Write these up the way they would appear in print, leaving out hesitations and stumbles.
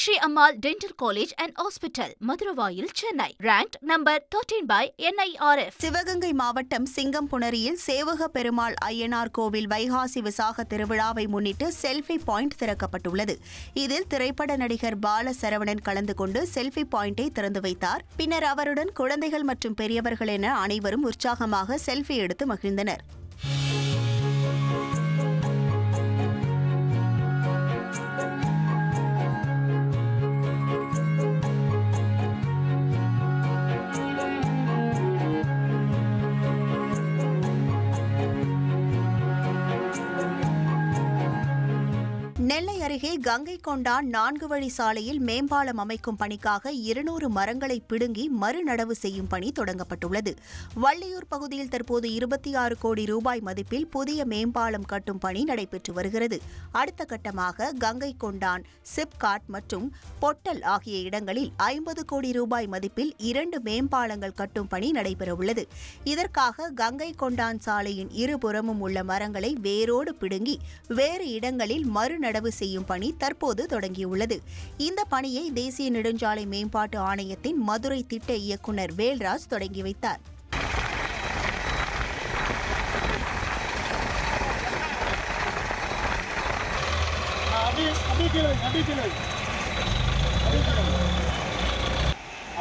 Meenakshi Ammal Dental College and Hospital, Maduravayil, Chennai. Ranked number 13 by NIRF. Sivaganga மாவட்டம் சிங்கம்புணரியில் சேவக பெருமாள் ஐயனார் கோவில் வைகாசி விசாக திருவிழாவை முன்னிட்டு செல்ஃபி பாயிண்ட் திறக்கப்பட்டுள்ளது. இதில் திரைப்பட நடிகர் பால சரவணன் கலந்து கொண்டு செல்ஃபி பாயிண்டை திறந்து வைத்தார். பின்னர் அவருடன் குழந்தைகள் மற்றும் பெரியவர்கள் என அனைவரும் உற்சாகமாக செல்ஃபி எடுத்து மகிழ்ந்தனர். நெல்லை அருகே கங்கை கொண்டான் 4 வழி சாலையில் மேம்பாலம் அமைக்கும் பணிக்காக 200 மரங்களை பிடுங்கி மறுநடவு செய்யும் பணி தொடங்கப்பட்டுள்ளது. வள்ளியூர் பகுதியில் தற்போது 26 கோடி ரூபாய் மதிப்பில் புதிய மேம்பாலம் கட்டும் பணி நடைபெற்று வருகிறது. அடுத்த கட்டமாக கங்கை கொண்டான், சிப்காட் மற்றும் பொட்டல் ஆகிய இடங்களில் 50 கோடி ரூபாய் மதிப்பில் 2 மேம்பாலங்கள் கட்டும் பணி நடைபெறவுள்ளது. இதற்காக கங்கை கொண்டான் சாலையின் இருபுறமும் உள்ள மரங்களை வேரோடு பிடுங்கி வேறு இடங்களில் மறுநடவு செய்யும் பணி தற்போது தொடங்கியுள்ளது. இந்த பணியை தேசிய நெடுஞ்சாலை மேம்பாட்டு ஆணையத்தின் மதுரை திட்ட இயக்குநர் வேல்ராஜ் தொடங்கி வைத்தார்.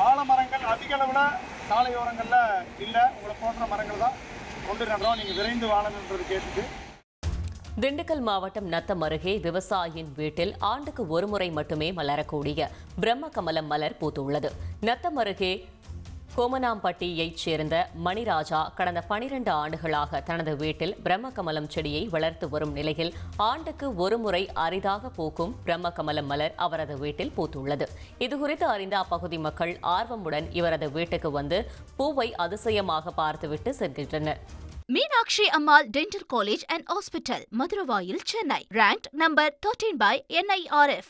ஆலமரங்கள் அதிக அளவில் சாலையோரங்களில் இல்லை, உங்களை போன்ற மரங்கள் தான் கொண்டு நடுறோம். நீங்கள் விரைந்து வாழணுன்றது கேட்டுட்டு திண்டுக்கல் மாவட்டம் நத்தம் அருகே விவசாயியின் வீட்டில் ஆண்டுக்கு ஒருமுறை மட்டுமே மலரக்கூடிய பிரம்ம கமலம் மலர் பூத்துள்ளது. நத்தம் அருகே கோமனாம்பட்டியைச் சேர்ந்த மணிராஜா கடந்த 12 ஆண்டுகளாக தனது வீட்டில் பிரம்ம கமலம் செடியை வளர்த்து வரும் நிலையில் ஆண்டுக்கு ஒருமுறை அரிதாக பூக்கும் பிரம்ம கமலம் மலர் அவரது வீட்டில் பூத்துள்ளது. இதுகுறித்து அறிந்த அப்பகுதி மக்கள் ஆர்வமுடன் இவரது வீட்டுக்கு வந்து பூவை அதிசயமாக பார்த்துவிட்டு செல்கின்றனர். Meenakshi Ammal Dental College and Hospital, Maduravayil, Chennai. Ranked number 13 by NIRF.